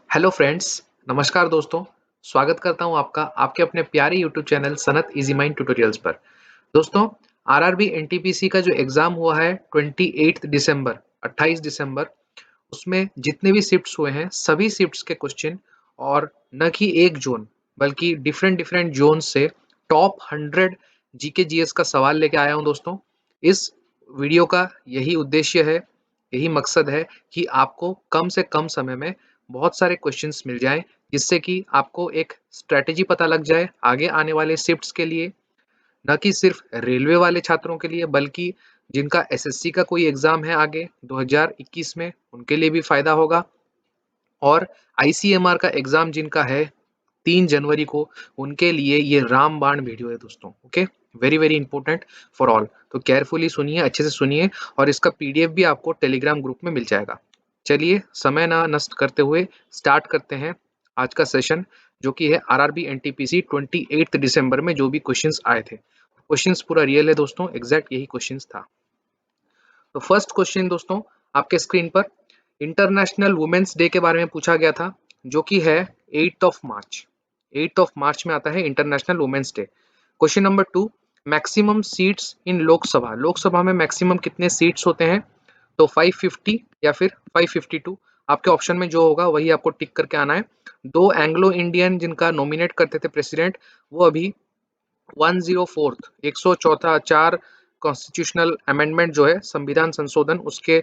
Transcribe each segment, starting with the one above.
Hello friends, नमस्कार दोस्तों। स्वागत करता हूं आपका आपके अपने प्यारे YouTube channel Sanat Easy Mind Tutorials पर। दोस्तों, आरआरबी एनटीपीसी का जो एग्ज़ाम हुआ है 28 दिसंबर 28 दिसंबर, उसमें जितने भी शिफ्ट्स हुए हैं, सभी शिफ्ट्स के क्वेश्चन और न कि एक ज़ोन, बल्कि डिफरेंट डिफरेंट ज़ोन से टॉप 100 जीके जीएस का सवाल लेके आया हूं दोस्तों। इस वीडियो का यही उद्देश्य है, यही मकसद है कि आपको कम से कम समय में बहुत सारे क्वेश्चंस मिल जाएँ, जिससे कि आपको एक स्ट्रैटेजी पता लग जाए आगे आने वाले शिफ्ट्स के लिए। न कि सिर्फ रेलवे वाले छात्रों के लिए, बल्कि जिनका एसएससी का कोई एग्ज़ाम है आगे 2021 में, उनके लिए भी फ़ायदा होगा। और आईसीएमआर का एग्ज़ाम जिनका है 3 जनवरी को, उनके लिए ये रामबाण वीडियो है दोस्तों। Okay, very very important for all. तो केयरफुली सुनिए, अच्छे से सुनिए, और इसका पीडीएफ भी आपको टेलीग्राम ग्रुप में मिल जाएगा। चलिए, समय ना नष्ट करते हुए स्टार्ट करते हैं आज का सेशन, जो कि है आरआरबी एनटीपीसी 28 दिसंबर में जो भी क्वेश्चंस आए थे। क्वेश्चंस पूरा रियल है दोस्तों, एग्जैक्ट यही क्वेश्चंस था। तो फर्स्ट क्वेश्चन दोस्तों, आपके स्क्रीन पर इंटरनेशनल वुमेन्स डे के बारे में पूछा गया था, जो कि है 8 ऑफ मार्च। 8 ऑफ मार्च में आता है international women's day. Question number 2, maximum seats in Lok Sabha. Lok Sabha में मैक्सिमम कितने सीट्स होते हैं? तो 550 या फिर 552, आपके ऑप्शन में जो होगा वही आपको टिक करके आना है। दो एंग्लो इंडियन जिनका नॉमिनेट करते थे प्रेसिडेंट, वो अभी 104th 104 कॉन्स्टिट्यूशनल अमेंडमेंट जो है, संविधान संशोधन, उसके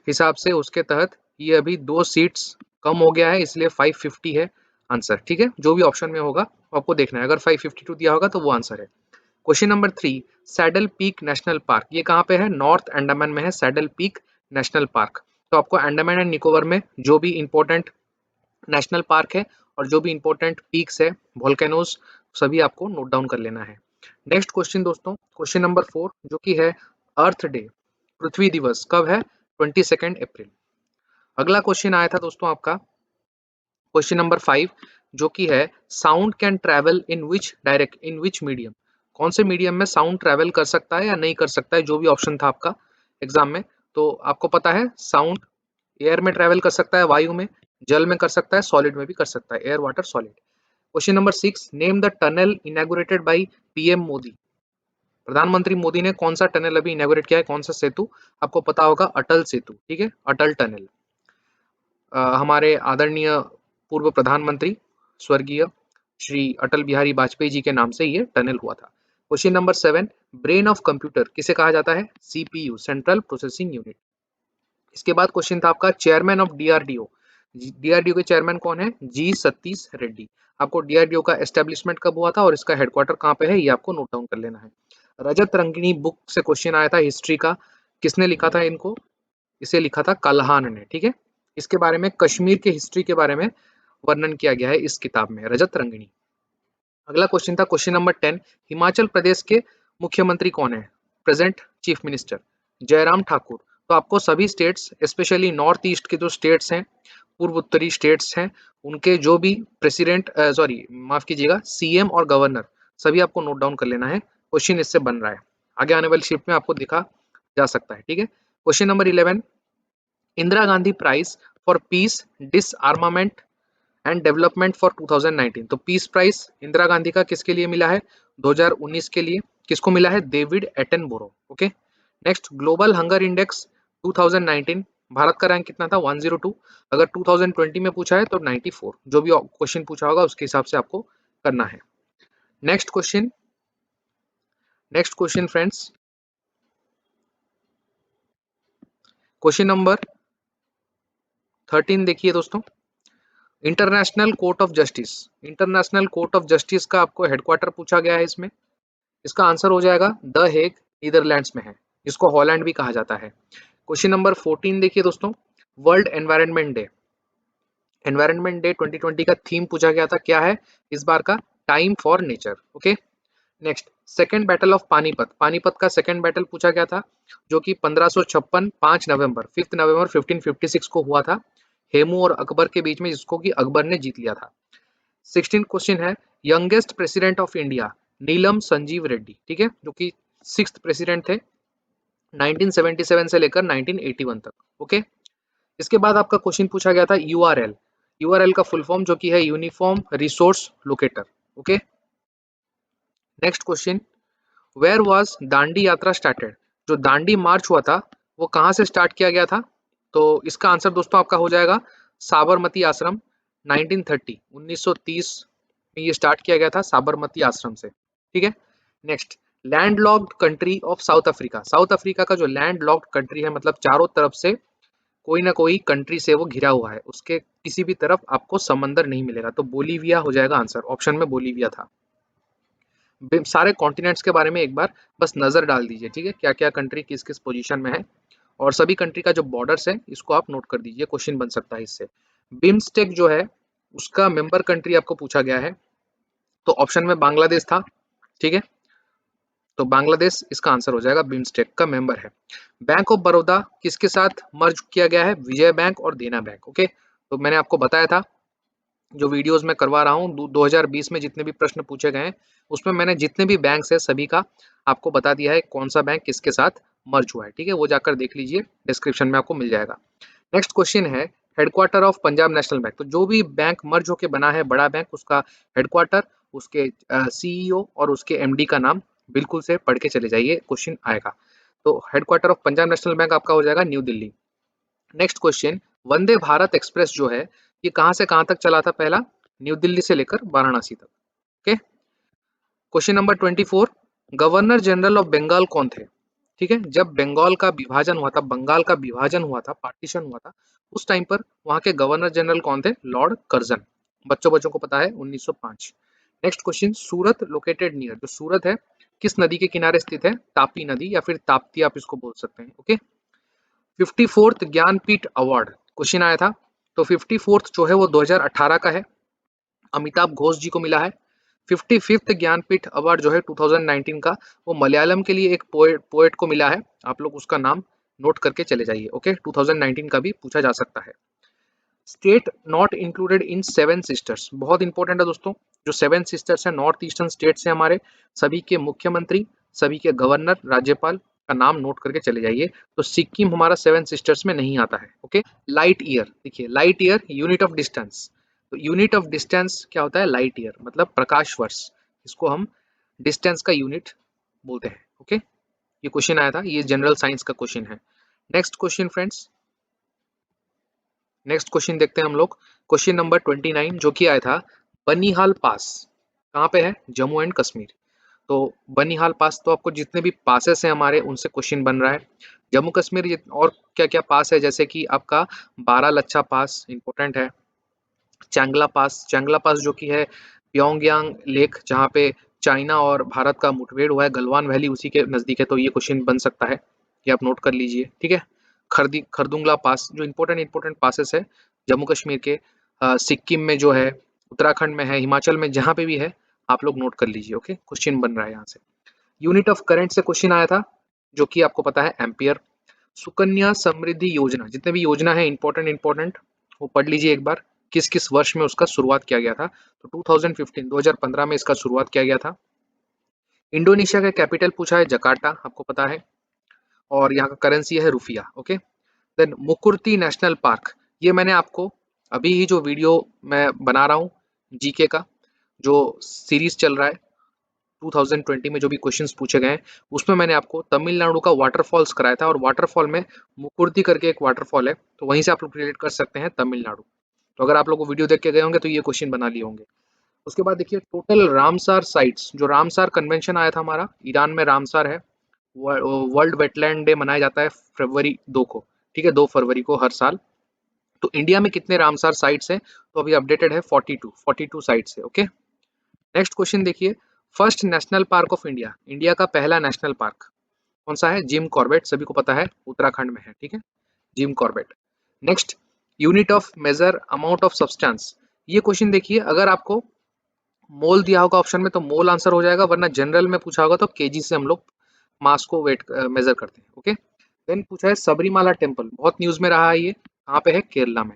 हिसाब से, उसके तहत ये अभी 2 सीट्स कम हो गया है, इसलिए 550 है आंसर। ठीक है, जो भी ऑप्शन में होगा वो आपको देखना है। अगर 552 दिया होगा तो वो आंसर है। Question number 3, saddle peak national park, ये कहाँ पे है? नॉर्थ अंडमान में है सैडल पीक नेशनल पार्क। तो आपको अंडमान एंड निकोबार में जो भी इंपॉर्टेंट नेशनल पार्क है और जो भी इंपॉर्टेंट पीक्स है, वोल्केनोज, सभी आपको नोट डाउन कर लेना है। नेक्स्ट क्वेश्चन दोस्तों, क्वेश्चन नंबर 4, जो कि है अर्थ डे, पृथ्वी दिवस कब है? 22 अप्रैल। अगला क्वेश्चन आया था दोस्तों आपका क्वेश्चन नंबर 5, जो कि है sound can travel in which medium. कौन से मीडियम में साउंड ट्रैवल कर सकता है या नहीं कर सकता है, जो भी ऑप्शन था आपका एग्जाम में। तो आपको पता है, साउंड एयर में ट्रैवल कर सकता है, वायु में, जल में कर सकता है, सॉलिड में भी कर सकता है, air water solid. Question number 6, name the tunnel inaugurated by PM Modi. प्रधानमंत्री मोदी ने कौन सा टनल अभी इनैगोरेट किया है, कौन सा सेतु? आपको पता होगा, अटल सेतु। ठीक है, अटल टनल। हमारे आदरणीय पूर्व प्रधानमंत्री स्वर्गीय श्री अटल बिहारी वाजपेयी जी के नाम से ये टनल हुआ था। Question number 7, brain of computer किसे कहा जाता है? CPU, central processing unit. इसके बाद क्वेश्चन था आपका चेयरमैन ऑफ डीआरडीओ। डीआरडीओ के चेयरमैन कौन है? जी सतीश रेड्डी। आपको डीआरडीओ का एस्टेब्लिशमेंट कब हुआ था और इसका हेडक्वार्टर कहाँ पे है, ये आपको नोट डाउन कर लेना है। रजत रंगिणी बुक से क्वेश्चन आया था हिस्ट्री का, किसने लिखा था इनको? इसे लिखा था कल्हान ने। ठीक है, इसके बारे में, कश्मीर के हिस्ट्री के बारे में वर्णन किया गया है इस किताब में, रजत रंगिणी। अगला क्वेश्चन था क्वेश्चन नंबर 10, हिमाचल प्रदेश के मुख्यमंत्री कौन है? Present chief minister Jairam Thakur. तो आपको सभी स्टेट्स, स्पेशली नॉर्थ ईस्ट के जो स्टेट्स हैं, पूर्व उत्तरी स्टेट्स हैं, उनके जो भी प्रेसिडेंट, सॉरी माफ कीजिएगा, सीएम और गवर्नर, सभी आपको नोट डाउन कर लेना है। क्वेश्चन इससे बन रहा है, आगे आने वाली शिफ्ट में आपको दिखा जा सकता है। ठीक है, question number 11, Indira Gandhi prize for peace disarmament and development for 2019। तो पीस प्राइज इंदिरा गांधी का किसके लिए मिला है? 2019 के लिए। किसको मिला है? David Attenborough. Okay, next, global hunger index 2019, Bharat का रैंक कितना था? 102। अगर 2020 में पूछा है तो 94। जो भी क्वेश्चन पूछा होगा उसके हिसाब से आपको करना है। Next question, next question friends, question number 13 देखिए दोस्तों, international court of justice. International court of justice का आपको हेडक्वार्टर पूछा गया है इसमें। इसका आंसर हो जाएगा द हेग, नीदरलैंड्स में है, जिसको हॉलैंड भी कहा जाता है। क्वेश्चन नंबर 14 देखिए दोस्तों, world environment day. Environment day 2020 का थीम पूछा गया था, क्या है इस बार का? Time for nature. Okay, next, second battle of Panipat. Panipat का सेकेंड बैटल पूछा गया था, जो कि 1556 5 नवंबर 5 नवंबर 1556 को हुआ था, हेमू और अकबर के बीच में, जिसको कि अकबर ने जीत लिया था। 16 क्वेश्चन है, यंगेस्ट प्रेसिडेंट ऑफ इंडिया, नीलम संजीव रेड्डी। ठीक है, जो कि 6th प्रेसिडेंट थे 1977 से लेकर 1981 तक। ओके, इसके बाद आपका क्वेश्चन पूछा गया था यूआरएल, यूआरएल का फुल फॉर्म जो कि है uniform resource locator. Okay, next question, where was Dandi Yatra started? जो दांडी मार्च हुआ था वो कहाँ से स्टार्ट किया गया था? तो इसका आंसर दोस्तों आपका हो जाएगा साबरमती आश्रम। 1930 1930 में ये स्टार्ट किया गया था साबरमती आश्रम से। ठीक है, next, landlocked country of south Africa. South Africa का जो लैंडलॉक्ड कंट्री है, मतलब चारों तरफ से कोई ना कोई कंट्री से वो घिरा हुआ है, उसके किसी भी तरफ आपको समंदर नहीं मिलेगा, तो बोलीविया हो जाएगा आंसर। ऑप्शन में बोलीविया था। सारे कॉन्टिनेंट्स के बारे में एक बार बस नजर डाल दीजिए, ठीक है, क्या क्या कंट्री किस किस पोजीशन में है, और सभी कंट्री का जो बॉर्डर्स है इसको आप नोट कर दीजिए, क्वेश्चन बन सकता है इससे। बिम्स्टेक जो है उसका मेंबर कंट्री आपको पूछा गया है, तो ऑप्शन में बांग्लादेश था। ठीक है, तो बांग्लादेश इसका आंसर हो जाएगा, बिम्स्टेक का मेंबर है। बैंक ऑफ बड़ौदा किसके साथ मर्ज किया गया है? विजय बैंक और देना बैंक। ओके, तो मैंने आपको बताया था, जो वीडियोस मैं करवा रहा हूँ 2020 में जितने भी प्रश्न पूछे गए हैं उसमें मैंने जितने भी बैंक है सभी का आपको बता दिया है कौन सा बैंक किसके साथ मर्ज हुआ है। ठीक है, वो जाकर देख लीजिए, डिस्क्रिप्शन में आपको मिल जाएगा। नेक्स्ट क्वेश्चन है, headquarter of Punjab national bank. तो जो भी बैंक मर्ज होकर बना है बड़ा बैंक, उसका हेडक्वार्टर, उसके सीईओ और उसके एमडी का नाम बिल्कुल से पढ़ के चले जाइए, क्वेश्चन आएगा। तो headquarter of Punjab national bank आपका हो जाएगा new Delhi. Next question, Vande Bharat express जो है ये कहां से कहां तक चला था? पहला, न्यू दिल्ली से लेकर वाराणसी तक। Okay, question number 24, governor general of Bengal कौन थे? ठीक है, जब बंगाल का विभाजन हुआ था, बंगाल का विभाजन हुआ था, पार्टीशन हुआ था, उस टाइम पर वहां के गवर्नर जनरल कौन थे? Lord Curzon. बच्चों बच्चों को पता है, 1905। नेक्स्ट क्वेश्चन, सूरत लोकेटेड नियर। जो सूरत है किस नदी के किनारे स्थित है? तापी नदी या फिर ताप्ती आप इसको बोल सकते हैं। Okay, 54th Jnanpith award question आया था, तो 54th जो है वो 2018 का है, अमिताभ घोष जी को मिला है। 55th ज्ञानपीठ अवार्ड जो है 2019 का, वो मलयालम के लिए एक पोएट को मिला है, आप लोग उसका नाम नोट करके चले जाइए। ओके, 2019 का भी पूछा जा सकता है। State not included in seven sisters, बहुत इंपॉर्टेंट है दोस्तों। जो सेवन सिस्टर्स है नॉर्थ ईस्टर्न स्टेट से हमारे, सभी के मुख्यमंत्री, सभी के गवर्नर, राज्यपाल का नाम नोट करके चले जाइए। तो सिक्किम हमारा सेवन सिस्टर्स में नहीं आता है। ओके, लाइट ईयर, देखिए light year unit of distance, तो यूनिट ऑफ डिस्टेंस क्या होता है? लाइट ईयर मतलब प्रकाश वर्ष, इसको हम डिस्टेंस का यूनिट बोलते हैं। ओके, ये क्वेश्चन आया था, ये जनरल साइंस का क्वेश्चन है। Next question friends, next question देखते हैं हम लोग, क्वेश्चन नंबर 29 जो कि आया था, बनिहाल पास कहाँ पे है? जम्मू एंड कश्मीर। तो बनिहाल पास, तो आपको जितने भी पासेस हैं हमारे उनसे क्वेश्चन बन रहा है। जम्मू कश्मीर और क्या क्या पास है, जैसे कि आपका बारालच्छा पास इंपॉर्टेंट है, चैंगला पास जो कि है प्योंगयांग लेक जहाँ पे चाइना और भारत का मुठभेड़ हुआ है, गलवान वैली उसी के नजदीक है, तो ये क्वेश्चन बन सकता है, ये आप नोट कर लीजिए। ठीक है, खरदुंगला पास, जो इंपॉर्टेंट इंपॉर्टेंट पासेस है जम्मू कश्मीर के, सिक्किम में जो है, उत्तराखंड में है, हिमाचल में जहाँ पे भी है, आप लोग नोट कर लीजिए। ओके, क्वेश्चन बन रहा है यहाँ से। यूनिट ऑफ करंट से क्वेश्चन आया था, जो कि आपको पता है एम्पियर। सुकन्या समृद्धि योजना, जितने भी योजना है इंपॉर्टेंट इंपॉर्टेंट वो पढ़ लीजिए एक बार, किस किस वर्ष में उसका शुरुआत किया गया था? तो 2015 में इसका शुरुआत किया गया था। इंडोनेशिया का कैपिटल पूछा है, जकार्ता, आपको पता है, और यहाँ का करेंसी है रुपया। Okay, then Mukurti national park, ये मैंने आपको अभी ही जो वीडियो मैं बना रहा हूँ जीके का, जो सीरीज चल रहा है 2020 में जो भी क्वेश्चंस पूछे गए हैं, उसमें मैंने आपको तमिलनाडु का वाटरफॉल्स कराया था, और वाटरफॉल में मुकुर्ती करके एक वाटरफॉल है, तो वहीं से आप लोग रिलेट कर सकते हैं तमिलनाडु। तो अगर आप लोग वो वीडियो देख के गए होंगे तो ये क्वेश्चन बना लिए होंगे। उसके बाद देखिए टोटल रामसार साइट्स, जो रामसार कन्वेंशन आया था हमारा, ईरान में रामसार है, वर्ल्ड वेटलैंड डे मनाया जाता है फरवरी 2 को। ठीक है, 2 फरवरी को हर साल। तो इंडिया में कितने रामसार साइट्स हैं? तो अभी अपडेटेड है 42 साइट्स है। ओके, नेक्स्ट क्वेश्चन देखिए, first national park of India, India का पहला नेशनल पार्क कौन सा है? जिम कॉर्बेट, सभी को पता है, उत्तराखंड में है। ठीक है, Jim Corbett. Next, unit of measure amount of substance, ये क्वेश्चन देखिए, अगर आपको मोल दिया होगा ऑप्शन में तो मोल आंसर हो जाएगा, वरना जनरल में पूछा होगा तो केजी से हम लोग मास को वेट मेजर करते हैं। ओके, देन पूछा है सबरीमाला टेम्पल, बहुत न्यूज में रहा है, ये कहाँ पे है? केरला में।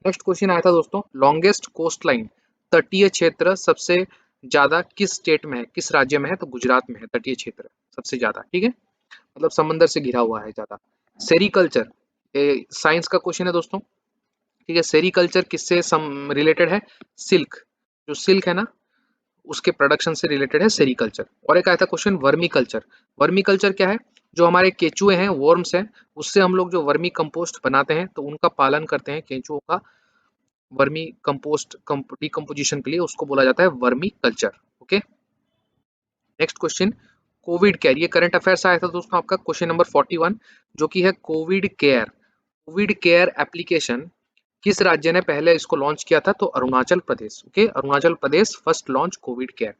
नेक्स्ट क्वेश्चन आया था दोस्तों, लॉन्गेस्ट कोस्ट लाइन, तटीय क्षेत्र सबसे ज्यादा किस स्टेट में है, किस राज्य में है? तो गुजरात में है तटीय क्षेत्र सबसे ज्यादा। ठीक है, मतलब समंदर से घिरा हुआ है ज्यादा। सेरिकल्चर, साइंस का क्वेश्चन है दोस्तों, ठीक है। सेरीकल्चर किससे रिलेटेड है? सिल्क, जो सिल्क है ना उसके प्रोडक्शन से रिलेटेड है सेरीकल्चर। और एक आया था question vermi culture. Vermi culture क्या है? जो हमारे केचुए हैं, वर्म्स हैं, उससे हम लोग जो वर्मी कंपोस्ट बनाते हैं तो उनका पालन करते हैं केचुओं का। वर्मी कंपोस्ट डिकम्पोजिशन के लिए उसको बोला जाता है vermi culture. Okay, next question Covid care. ये करंट अफेयर्स आया था दोस्तों आपका क्वेश्चन नंबर 41, जो कि है Covid care. Covid care application किस राज्य ने पहले इसको लॉन्च किया था? तो Arunachal Pradesh. Okay, Arunachal Pradesh first launch Covid care.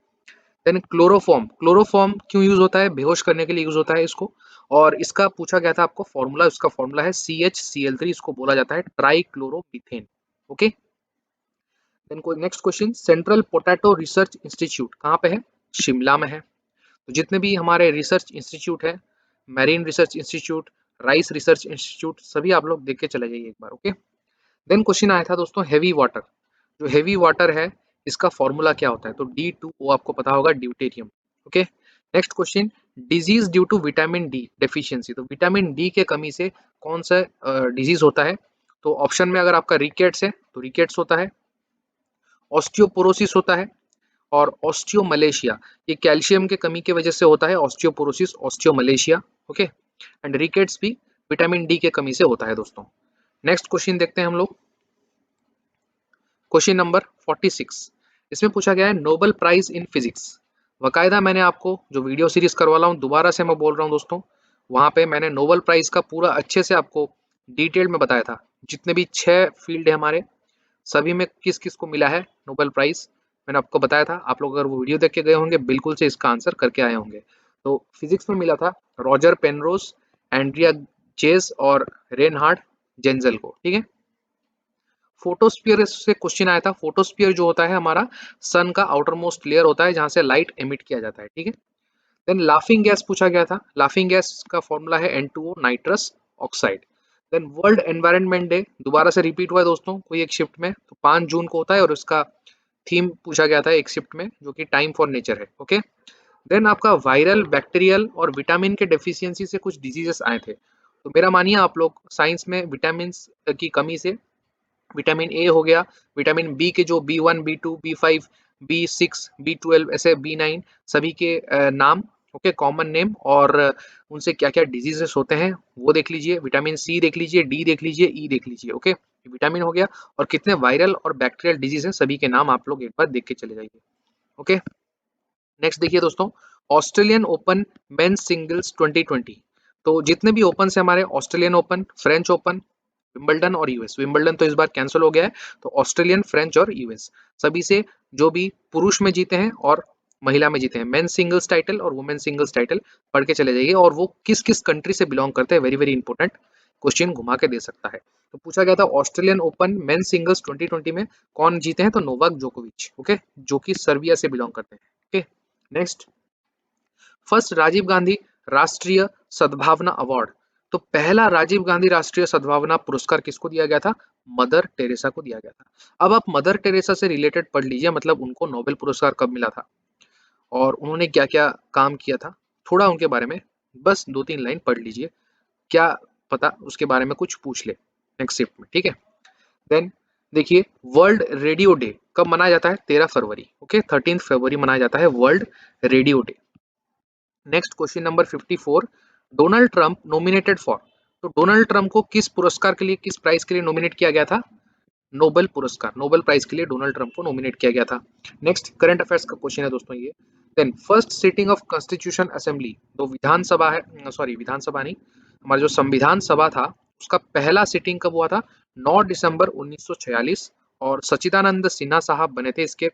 Then chloroform. Chloroform क्यों यूज होता है? बेहोश करने के लिए यूज होता है इसको। और इसका पूछा गया था आपको फॉर्मूला, इसका फॉर्मूला है CHCl3। इसको बोला जाता है ट्राइक्लोरोमीथेन। ओके, देन कोई next question central potato research institute कहाँ पे है? शिमला में है। तो जितने भी हमारे रिसर्च इंस्टीट्यूट है, marine research institute, rice research institute, सभी आप लोग देख के चले जाइए एक बार। ओके, देन क्वेश्चन आया था दोस्तों हेवी वाटर। जो हेवी वाटर है इसका फॉर्मूला क्या होता है? तो D2O आपको पता होगा, deuterium. Okay, next question disease due to vitamin D deficiency. तो विटामिन डी के कमी से कौन सा डिजीज होता है? तो ऑप्शन में अगर आपका रिकेट्स है तो रिकेट्स होता है, ऑस्टियोपोरोसिस होता है, और ऑस्टियोमलेशिया। ये कैल्शियम के कमी की वजह से होता है, osteoporosis, osteomalacia. Okay, and rickets भी विटामिन डी के कमी से होता है दोस्तों। नेक्स्ट क्वेश्चन देखते हैं हम लोग, क्वेश्चन नंबर 46। इसमें पूछा गया है नोबेल प्राइज इन फिजिक्स। बाकायदा मैंने आपको जो वीडियो सीरीज करवा रहा हूँ, दोबारा से मैं बोल रहा हूँ दोस्तों, वहां पे मैंने नोबेल प्राइज का पूरा अच्छे से आपको डिटेल में बताया था। जितने भी 6 फील्ड है हमारे, सभी में किस किस को मिला है नोबेल प्राइज, मैंने आपको बताया था। आप लोग अगर वो वीडियो देख के गए होंगे बिल्कुल से इसका आंसर करके आए होंगे। तो फिजिक्स में मिला था रॉजर पेनरोज, एंड्रिया चेज और रेनहार्ड जेंजल को। ठीक है, फोटोस्फीयर से क्वेश्चन आया था। फोटोस्फीयर जो होता है हमारा सन का आउटर मोस्ट लेयर होता है जहां से लाइट एमिट किया जाता है। ठीक है, देन लाफिंग गैस पूछा गया था। लाफिंग गैस का फॉर्मूला है N2O, nitrous oxide. Then world environment day दोबारा से रिपीट हुआ है दोस्तों कोई एक शिफ्ट में, तो 5 जून को होता है, और उसका थीम पूछा गया था एक शिफ्ट में जो कि टाइम फॉर नेचर है। ओके, देन आपका वायरल, बैक्टीरियल और विटामिन के डेफिशिएंसी से कुछ डिजीजेस आए थे। तो मेरा मानिए आप लोग साइंस में विटामिन की कमी से विटामिन ए हो गया, विटामिन बी के जो B1, B2, B5, B6, B12, ऐसे B9, सभी के नाम, ओके, कॉमन नेम, और उनसे क्या क्या डिजीजेस होते हैं वो देख लीजिए। विटामिन सी देख लीजिए, डी देख लीजिए, ई देख लीजिए। ओके, विटामिन हो गया, और कितने वायरल और बैक्टीरियल डिजीज हैं सभी के नाम आप लोग एक बार देख के चले जाइए। ओके, नेक्स्ट देखिए दोस्तों, ऑस्ट्रेलियन ओपन मेंस सिंगल्स 2020। तो जितने भी ओपन से हमारे, Australian open, French open, Wimbledon और यूएस। विंबलडन तो इस बार कैंसिल हो गया है, तो ऑस्ट्रेलियन, फ्रेंच और यूएस, सभी से जो भी पुरुष में जीते हैं और महिला में जीते हैं, मेन सिंगल्स टाइटल और वुमेन सिंगल्स टाइटल, पढ़ के चले जाइए। और वो किस किस कंट्री से बिलोंग करते हैं, वेरी वेरी इंपॉर्टेंट क्वेश्चन घुमा के दे सकता है। तो पूछा गया था ऑस्ट्रेलियन ओपन मेन सिंगल्स 2020 में कौन जीते हैं? तो नोवाक जोकोविच। ओके, जो कि सर्बिया से बिलोंग करते हैं। Okay, next, first Rajiv Gandhi Rashtriya Sadbhavana award. तो पहला राजीव गांधी राष्ट्रीय सद्भावना पुरस्कार किसको दिया गया था? मदर टेरेसा को दिया गया था। अब आप मदर टेरेसा से रिलेटेड पढ़ लीजिए, मतलब उनको नोबेल पुरस्कार कब मिला था और उन्होंने क्या क्या काम किया था, थोड़ा उनके बारे में बस 2-3 लाइन पढ़ लीजिए, क्या पता उसके बारे में कुछ पूछ ले नेक्स्ट शिफ्ट में। ठीक है, देन देखिए वर्ल्ड रेडियो डे कब मनाया जाता है? 13 फरवरी। ओके, 13 फरवरी मनाया जाता है world radio day. Next question number 54, Donald Trump nominated for. तो डोनाल्ड ट्रंप को किस पुरस्कार के लिए, किस प्राइज के लिए नॉमिनेट किया गया था? नोबेल पुरस्कार, नोबेल प्राइज के लिए डोनाल्ड ट्रंप को नॉमिनेट किया गया था। नेक्स्ट करंट अफेयर्स का क्वेश्चन है दोस्तों ये। Then first sitting of constitution assembly. तो विधानसभा है, सॉरी विधानसभा नहीं, हमारा जो संविधान सभा था उसका पहला सिटिंग कब हुआ था? 9 दिसंबर 1946, और सच्चिदानंद सिन्हा साहब बने थे इसके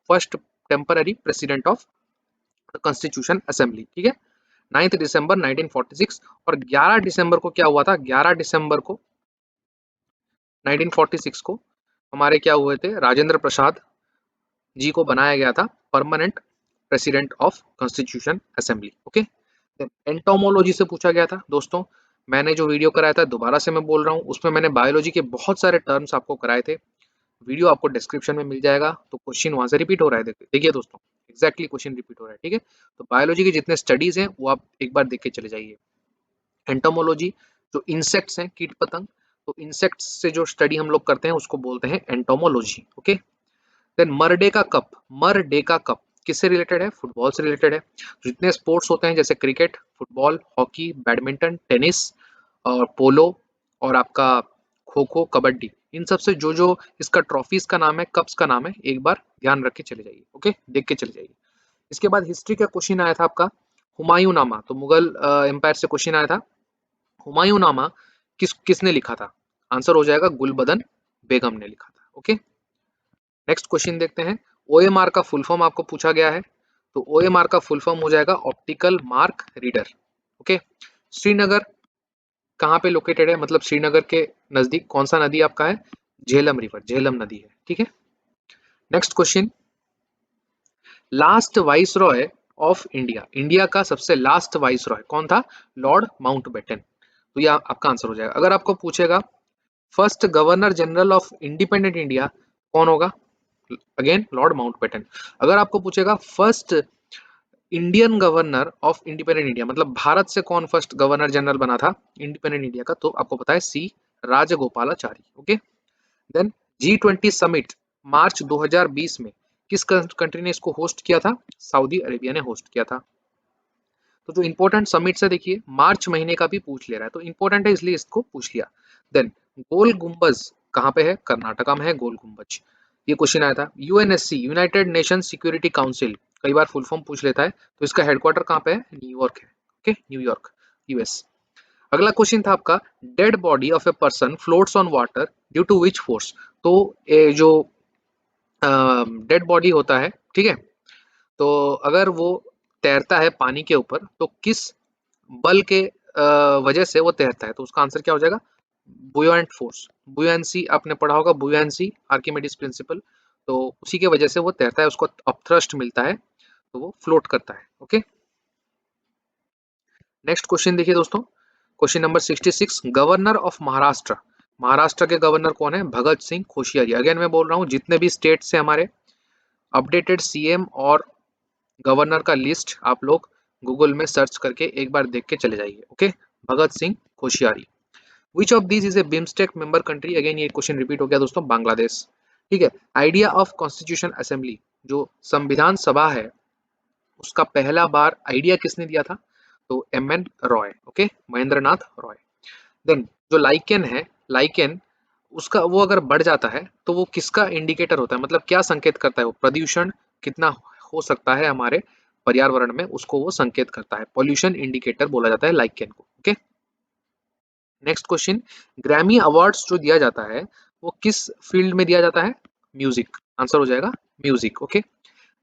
first temporary president of constitution assembly. ठीक है, 9 दिसंबर 1946। और 11 दिसंबर को क्या हुआ था? 11 दिसंबर को 1946 को हमारे क्या हुए थे? राजेंद्र प्रसाद जी को बनाया गया था permanent president of constitution assembly. Okay, entomology से पूछा गया था दोस्तों। मैंने जो वीडियो कराया था दोबारा से मैं बोल रहा हूँ, उसमें मैंने बायोलॉजी के बहुत सारे टर्म्स आपको कराए थे। वीडियो आपको डिस्क्रिप्शन में मिल जाएगा, तो क्वेश्चन वहां से रिपीट हो रहा है। देखिए दोस्तों, एग्जैक्टली क्वेश्चन रिपीट हो रहा है। ठीक है, तो बायोलॉजी के जितने स्टडीज हैं वो आप एक बार देख के चले जाइए। एंटोमोलॉजी जो इंसेक्ट्स हैं, कीट पतंग, तो इंसेक्ट्स से जो स्टडी हम लोग करते हैं उसको बोलते हैं एंटोमोलॉजी। ओके, देन मर डे का कप किससे रिलेटेड है? फुटबॉल से रिलेटेड है। जितने स्पोर्ट्स होते हैं जैसे cricket, football, hockey, badminton, tennis और पोलो और आपका खो खो, कबड्डी, इन सब से जो जो इसका ट्रॉफीज का नाम है, कप्स का नाम है, एक बार ध्यान रख के चले जाइए। ओके, देख के चले जाइए। इसके बाद हिस्ट्री का क्वेश्चन आया था आपका हुमायूं नामा, तो मुगल एम्पायर से क्वेश्चन आया था। हुमायूं नामा किसने लिखा था? आंसर हो जाएगा गुलबदन बेगम ने लिखा था। ओके, नेक्स्ट क्वेश्चन देखते हैं। ओएमआर का फुल फॉर्म आपको पूछा गया है, तो ओएमआर का फुल फॉर्म हो जाएगा optical mark reader. Okay, Srinagar कहाँ पे लोकेटेड है, मतलब श्रीनगर के नजदीक कौन सा नदी आपका है? झेलम रिवर, झेलम नदी है। ठीक है, next question. Last vice Roy of India, India का सबसे लास्ट वाइस रॉय कौन था? Lord Mountbatten. तो ये आपका आंसर हो जाएगा। अगर आपको पूछेगा first governor general of independent India कौन होगा? Again Lord Mountbatten. अगर आपको पूछेगा first Indian governor of independent India, मतलब भारत से कौन फर्स्ट गवर्नर जनरल बना था इंडिपेंडेंट इंडिया का, तो आपको पता है C Rajagopalachari. Okay, then G20 summit March 2020 में किस कंट्री ने इसको होस्ट किया था? सऊदी अरेबिया ने होस्ट किया था। तो जो इंपॉर्टेंट समिट से देखिए मार्च महीने का भी पूछ ले रहा है, तो इंपॉर्टेंट है इसलिए इसको पूछ लिया। देन गोल गुम्बज कहाँ पे है? कर्नाटका में है गोल गुम्बज। ये क्वेश्चन आया था। UNSC, United nation security council, कई बार फुल फॉर्म पूछ लेता है, तो इसका हेडक्वार्टर कहाँ पे है? न्यूयॉर्क है। ओके, न्यूयॉर्क, यूएस। अगला क्वेश्चन था आपका dead body of a person floats on water due to which force. तो ये जो डेड बॉडी होता है, ठीक है, तो अगर वो तैरता है पानी के ऊपर तो किस बल के वजह से वो तैरता है? तो उसका आंसर क्या हो जाएगा? बुयांट फोर्स। बुयांसी आपने पढ़ा होगा, बुयांसी आर्किमिडीज प्रिंसिपल, तो उसी के वजह से वो तैरता है, उसको अपथ्रस्ट मिलता है, तो वो फ्लोट करता है। ओके, नेक्स्ट क्वेश्चन देखिए दोस्तों, question number 66। Governor of Maharashtra, Maharashtra के गवर्नर कौन है? भगत सिंह कोश्यारी। अगेन मैं बोल रहा हूँ जितने भी स्टेट से हमारे अपडेटेड सीएम और गवर्नर का लिस्ट आप लोग गूगल में सर्च करके एक बार देख के चले जाइए। Okay, Bhagat Singh Koshyari. Which of these is a BIMSTEC member country? Again ये क्वेश्चन रिपीट हो गया दोस्तों, बांग्लादेश। ठीक है, आइडिया ऑफ कॉन्स्टिट्यूशन असेंबली, जो संविधान सभा है उसका पहला बार आइडिया किसने दिया था? तो M N Roy. Okay, Mahendra Nath Roy. Then जो लाइकेन है, लाइकेन उसका वो अगर बढ़ जाता है तो वो किसका इंडिकेटर होता है, मतलब क्या संकेत करता है? वो प्रदूषण कितना हो सकता है हमारे पर्यावरण में, उसको वो संकेत करता है। पॉल्यूशन इंडिकेटर बोला जाता है लाइकेन को। Okay, next question. Grammy awards जो दिया जाता है वो किस फील्ड में दिया जाता है? म्यूजिक। आंसर हो जाएगा म्यूजिक। ओके,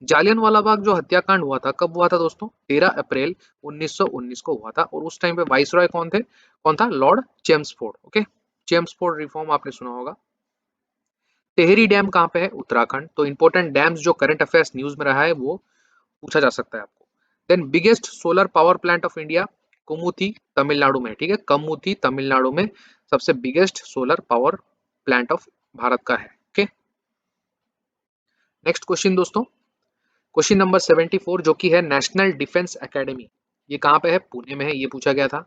जालियनवाला बाग जो हत्याकांड हुआ था कब हुआ था दोस्तों? 13 अप्रैल 1919 को हुआ था, और उस टाइम पे वाइसरॉय कौन थे? कौन था? Lord Chelmsford. Okay, Chelmsford reform आपने सुना होगा। टेहरी डैम कहाँ पे है? उत्तराखंड। तो इंपॉर्टेंट डैम्स जो करंट अफेयर्स न्यूज में रहा है वो पूछा जा सकता है आपको। Then biggest solar power plant of India, Kumuthi Tamil Nadu में। ठीक है, कमुथी तमिलनाडु में सबसे biggest solar power plant of Bharat का है। ओके, नेक्स्ट क्वेश्चन दोस्तों, क्वेश्चन नंबर 74 जो कि है नेशनल डिफेंस एकेडमी, ये कहाँ पे है? पुणे में है, ये पूछा गया था।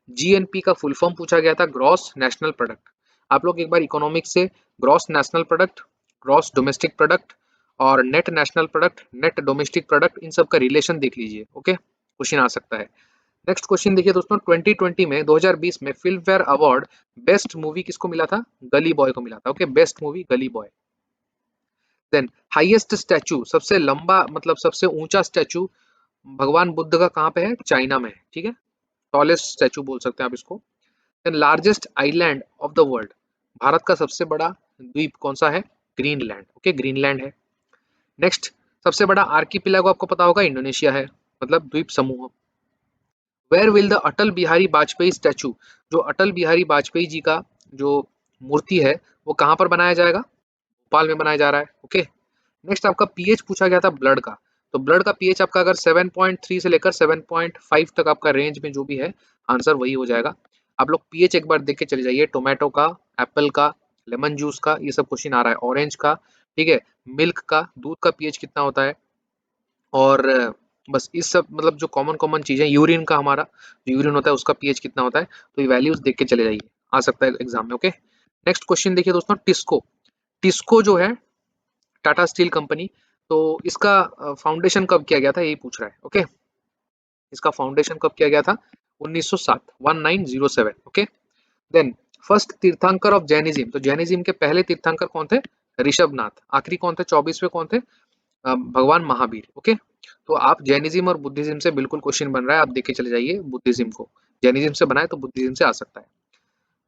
जीएनपी का फुल फॉर्म पूछा गया था, ग्रॉस नेशनल प्रोडक्ट। आप लोग एक बार इकोनॉमिक्स से gross national product, gross domestic product और net national product, net domestic product, इन सब का रिलेशन देख लीजिए। ओके, क्वेश्चन आ सकता है। नेक्स्ट क्वेश्चन देखिए दोस्तों, 2020 में 2020 में film fair award best movie किसको मिला था? गली बॉय को मिला था। ओके, बेस्ट मूवी गली बॉय। देन हाईएस्ट स्टैचू, सबसे लंबा मतलब सबसे ऊंचा स्टैचू भगवान बुद्ध का कहाँ पे है? चाइना में है। ठीक है, टॉलेस्ट स्टैचू बोल सकते हैं आप इसको। Then largest island of the world, Bharat का सबसे बड़ा द्वीप कौन सा है? ग्रीनलैंड। ओके, ग्रीनलैंड है। नेक्स्ट, सबसे बड़ा आर्कीपिलागो आपको पता होगा इंडोनेशिया है, मतलब द्वीप समूह। Where will the Atal Bihari Vajpayee statue, जो अटल बिहारी वाजपेयी जी का जो मूर्ति है वो कहाँ पर बनाया जाएगा? भोपाल में बनाया जा रहा है। ओके, नेक्स्ट आपका पीएच पूछा गया था ब्लड का, तो ब्लड का पीएच आपका अगर 7.3 से लेकर 7.5 तक आपका रेंज में जो भी है आंसर वही हो जाएगा। आप लोग पीएच एक बार देख के चले जाइए, टोमेटो का, एप्पल का, लेमन जूस का, ये सब क्वेश्चन आ रहा है, ऑरेंज का, ठीक है, मिल्क का, दूध का पीएच कितना होता है, और बस इस सब मतलब जो कॉमन कॉमन चीजें, यूरिन का हमारा जो यूरिन होता है उसका पीएच कितना होता है, तो ये वैल्यूज देख के चले जाइए। आ सकता है एग्जाम में। ओके, नेक्स्ट क्वेश्चन देखिए दोस्तों, टिस्को। टिस्को जो है टाटा स्टील कंपनी, तो इसका फाउंडेशन कब किया गया था, यही पूछ रहा है। ओके, इसका फाउंडेशन कब किया गया था, 1907, 1907। ओके, देन फर्स्ट तीर्थंकर ऑफ जैनिज्म, तो जैनिज्म के पहले तीर्थंकर कौन थे, ऋषभनाथ। आखिरी कौन थे, 24वें कौन थे, भगवान महावीर। ओके, तो आप जैनिज्म और बुद्धिज्म से बिल्कुल क्वेश्चन बन रहा है, आप देख के चले जाइए बुद्धिज्म को, जैनिज्म से बनाए तो बुद्धिज्म से आ सकता है।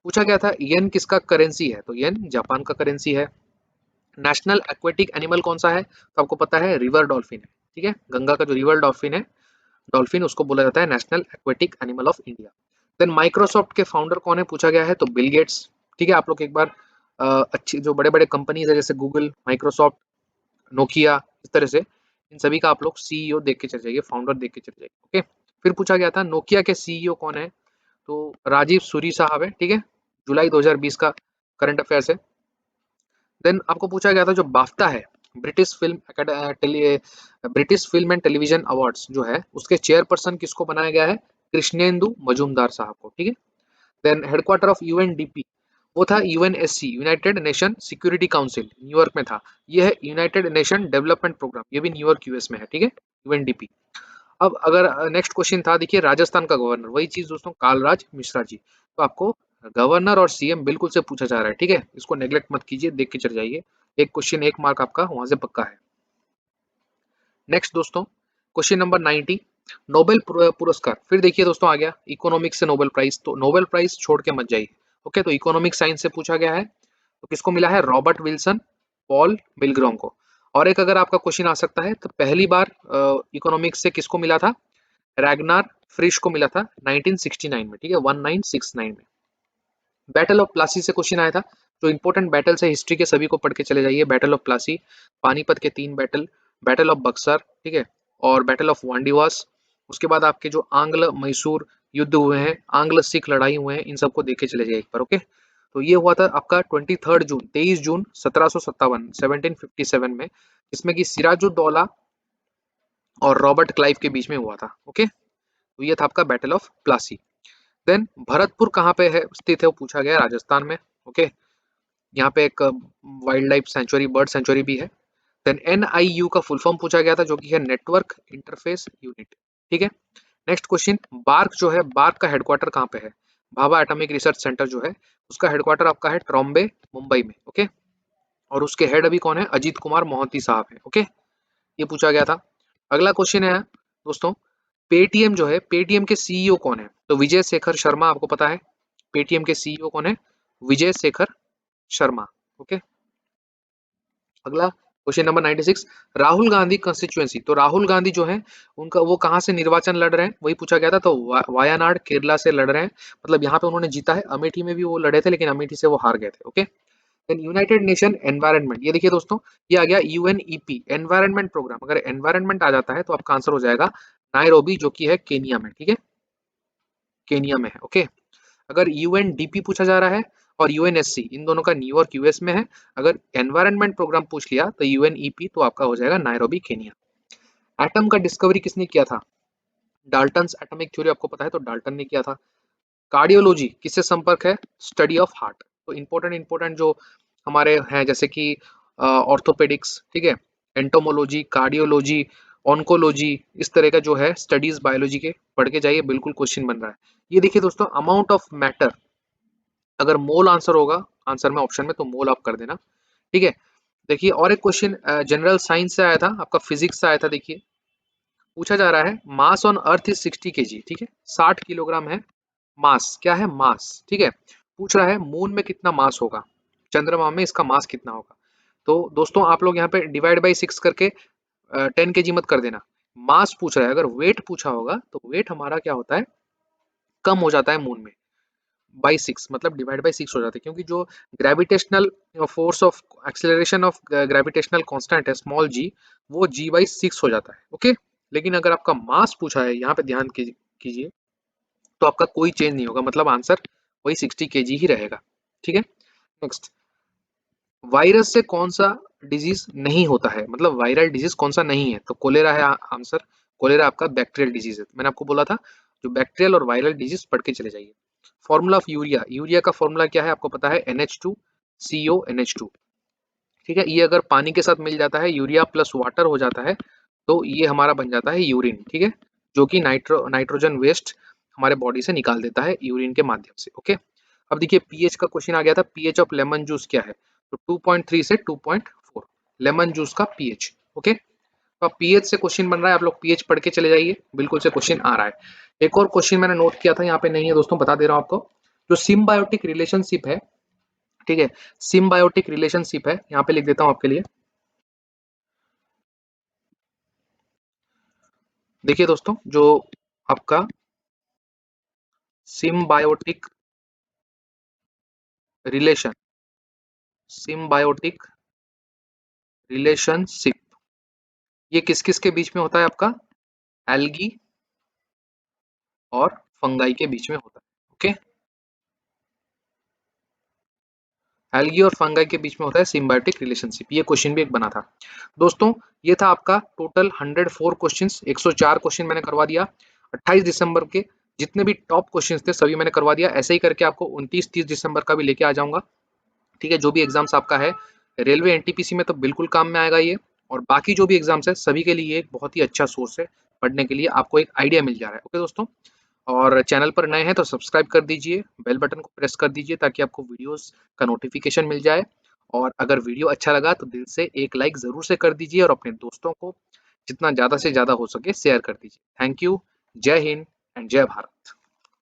पूछा गया था येन किसका करेंसी है, तो येन जापान का करेंसी है। नेशनल एक्वेटिक एनिमल कौन सा है, तो आपको पता है रिवर डॉल्फिन है। ठीक है, गंगा का जो रिवर डॉल्फिन है, डॉल्फिन, उसको बोला जाता है national aquatic animal of India. Then Microsoft के फाउंडर कौन है पूछा गया है, तो बिल गेट्स। ठीक है, आप लोग एक बार अच्छी जो बड़े बड़े कंपनीज है जैसे गूगल, माइक्रोसॉफ्ट, नोकिया, इस तरह से इन सभी का आप लोग सीईओ देख के चले जाइए, फाउंडर देख के चले जाइए। ओके, फिर पूछा गया था नोकिया के सीईओ कौन है, तो राजीव सूरी साहब है। ठीक है, जुलाई 2020 का करंट अफेयर्स है। देन आपको पूछा गया था जो बाफ्टा है, British British film and television awards जो है, उसके चेयरपर्सन किसको बनाया गया है, कृष्णेंदु मजूमदार साहब को। ठीक है, देन हेडक्वार्टर ऑफ यूएनडीपी, वो था UNSC, United nation security council, New York में था। ये है यूनाइटेड नेशन डेवलपमेंट प्रोग्राम, ये भी न्यूयॉर्क यूएस में है। ठीक है, यूएनडीपी। अब अगर नेक्स्ट क्वेश्चन था, देखिए राजस्थान का गवर्नर, वही चीज दोस्तों, कालराज मिश्रा जी। तो आपको गवर्नर और सीएम बिल्कुल से पूछा जा रहा है। ठीक है, इसको नेग्लेक्ट मत कीजिए, देख के चले जाइए, एक क्वेश्चन एक मार्क आपका वहां से पक्का है। नेक्स्ट दोस्तों, क्वेश्चन नंबर 90, नोबेल पुरस्कार। फिर देखिए दोस्तों, आ गया इकोनॉमिक्स से नोबेल प्राइज, तो नोबेल प्राइज छोड़ के मत जाइए। ओके, तो इकोनॉमिक साइंस से पूछा गया है, तो किसको मिला है, रॉबर्ट विल्सन, पॉल मिलग्रोम को। और एक अगर आपका क्वेश्चन आ सकता है, तो पहली बार इकोनॉमिक्स से किसको मिला था, रैगनार फ्रिश को मिला था 1969 में। ठीक है, 1969 में। बैटल ऑफ प्लासी से क्वेश्चन आया था, जो इंपॉर्टेंट बैटल्स है हिस्ट्री के सभी को पढ़ के चले जाइए। बैटल ऑफ प्लासी, पानीपत के 3 बैटल, बैटल ऑफ बक्सर, ठीक है, और बैटल ऑफ वांडीवास। उसके बाद आपके जो आंग्ल मैसूर युद्ध हुए हैं, आंग्ल सिख लड़ाई हुए हैं, इन सबको देखे चले जाइए एक बार। ओके, तो ये हुआ था आपका 23 जून 1757, 1757 में, जिसमें कि सिराजुद्दौला और रॉबर्ट क्लाइव के बीच में हुआ था। ओके, तो ये था आपका battle of Plassey. Then Bharatpur कहाँ पे है स्थित है, वो पूछा गया राजस्थान में। ओके, यहाँ पे एक wild life sanctuary, bird sanctuary भी है। देन एनआईयू का फुल फॉर्म पूछा गया था, जो कि है नेटवर्क इंटरफेस यूनिट। ठीक है, नेक्स्ट क्वेश्चन, बार्क जो है, बार्क का हेडक्वार्टर कहाँ पे है, भाभा एटॉमिक रिसर्च सेंटर जो है, उसका हेडक्वार्टर आपका है ट्रॉम्बे, मुंबई में। ओके, और उसके हेड अभी कौन है, अजीत कुमार मोहंती साहब है। ओके, ये पूछा गया था। अगला क्वेश्चन है दोस्तों, पेटीएम जो है, पेटीएम के सीईओ कौन है, तो विजय शेखर शर्मा, आपको पता है पेटीएम के सीईओ कौन है, विजय शेखर शर्मा। ओके, अगला question number 96, Rahul Gandhi constituency, तो राहुल गांधी जो है उनका, वो कहाँ से निर्वाचन लड़ रहे हैं, वही पूछा गया था। तो वायनाड केरला से लड़ रहे हैं, मतलब यहाँ पे उन्होंने जीता है। अमेठी में भी वो लड़े थे, लेकिन अमेठी से वो हार गए थे। Okay, then United Nation environment, ये देखिए दोस्तों, ये आ गया यूएनईपी एनवायरनमेंट प्रोग्राम। अगर एनवायरनमेंट आ जाता है तो आपका आंसर हो जाएगा नायरोबी, जो कि है केनिया में। ठीक है, केनिया में है। ओके, अगर यूएनडीपी पूछा जा रहा है और यूएनएससी, इन दोनों का न्यूयॉर्क यूएस में है। अगर एनवायरनमेंट प्रोग्राम पूछ लिया तो यूएनईपी, तो आपका हो जाएगा नायरोबी केनिया। एटम का डिस्कवरी किसने किया था, डाल्टन एटॉमिक थ्योरी, आपको पता है, तो डाल्टन ने किया था। कार्डियोलॉजी किससे संपर्क है, स्टडी ऑफ हार्ट। तो इंपॉर्टेंट इंपॉर्टेंट जो हमारे हैं, जैसे कि ऑर्थोपेडिक्स, ठीक है, एंटोमोलॉजी, कार्डियोलॉजी, ऑन्कोलॉजी, इस तरह का जो है स्टडीज बायोलॉजी के पढ़ के जाइए, बिल्कुल क्वेश्चन बन रहा है। ये देखिए दोस्तों, अमाउंट ऑफ मैटर, अगर मोल आंसर होगा आंसर में ऑप्शन में, तो मोल आप कर देना। ठीक है, देखिए और एक क्वेश्चन जनरल साइंस से आया था, आपका फिजिक्स से आया था। देखिए पूछा जा रहा है, मास ऑन अर्थ इज 60 केजी। ठीक है, 60 किलोग्राम है मास, क्या है मास। ठीक है, पूछ रहा है मून में कितना मास होगा, चंद्रमा में इसका मास कितना होगा। तो दोस्तों आप लोग यहाँ पे डिवाइड बाई 6 करके 10 केजी मत कर देना, मास पूछ रहा है। अगर वेट पूछा होगा तो वेट हमारा क्या होता है, कम हो जाता है मून में, बाई 6, मतलब डिवाइड बाई 6 हो जाता है, क्योंकि जो gravitational force of acceleration of gravitational constant है स्मॉल जी, वो जी बाई 6 हो जाता है। ओके, लेकिन अगर आपका मास पूछा है, यहाँ पे ध्यान कीजिए, तो आपका कोई चेंज नहीं होगा, मतलब आंसर वही 60 केजी ही रहेगा। ठीक है, नेक्स्ट, वायरस से कौन सा डिजीज नहीं होता है, मतलब वायरल डिजीज कौन सा नहीं है, तो कोलेरा है आंसर। कोलेरा आपका बैक्टीरियल डिजीज है, मैंने आपको बोला था, जो बैक्टीरियल और वायरल डिजीज पढ़ के चले जाइए। फॉर्मूला ऑफ यूरिया, यूरिया का फॉर्मूला क्या है आपको पता है, NH2CO NH2। ठीक है, ये अगर पानी के साथ मिल जाता है, यूरिया प्लस वाटर हो जाता है, तो ये हमारा बन जाता है यूरिन। ठीक है, जो कि नाइट्रोजन वेस्ट हमारे बॉडी से निकाल देता है यूरिन के माध्यम से। ओके, अब देखिए पीएच का क्वेश्चन आ गया था, पीएच ऑफ लेमन जूस क्या है, तो 2.3 से 2.4 लेमन जूस का पीएच। ओके, तो अब पीएच से क्वेश्चन बन रहा है, आप लोग पीएच पढ़ के चले जाइए, बिल्कुल से क्वेश्चन आ रहा है। एक और क्वेश्चन मैंने नोट किया था, यहाँ पे नहीं है दोस्तों, बता दे रहा हूँ आपको। जो सिम्बायोटिक रिलेशनशिप है, ठीक है, सिम्बायोटिक रिलेशनशिप है, यहाँ पे लिख देता हूँ आपके लिए। देखिए दोस्तों, जो आपका सिम्बायोटिक रिलेशन, सिम्बायोटिक रिलेशनशिप, ये किस किस के बीच में होता है आपका, एल्गी और फंगाई के बीच में होता है। ओके, एल्गी और फंगाई के बीच में होता है सिम्बायोटिक रिलेशनशिप। ये क्वेश्चन भी एक बना था दोस्तों। ये था आपका टोटल 104 क्वेश्चंस, 104 क्वेश्चन मैंने करवा दिया। 28 दिसंबर के जितने भी टॉप क्वेश्चंस थे सभी मैंने करवा दिया। ऐसे ही करके आपको 29-30 दिसंबर का भी लेके आ जाऊंगा। ठीक है, जो भी एग्जाम्स आपका है रेलवे एनटीपीसी में तो बिल्कुल काम में आएगा ये, और बाकी जो भी एग्जाम्स है सभी के लिए एक बहुत ही अच्छा सोर्स है पढ़ने के लिए, आपको एक आइडिया मिल जा रहा है। ओके दोस्तों, और चैनल पर नए हैं तो सब्सक्राइब कर दीजिए, बेल बटन को प्रेस कर दीजिए ताकि आपको वीडियोस का नोटिफिकेशन मिल जाए। और अगर वीडियो अच्छा लगा तो दिल से एक लाइक ज़रूर से कर दीजिए, और अपने दोस्तों को जितना ज़्यादा से ज़्यादा हो सके शेयर कर दीजिए। थैंक यू, जय हिंद एंड जय भारत।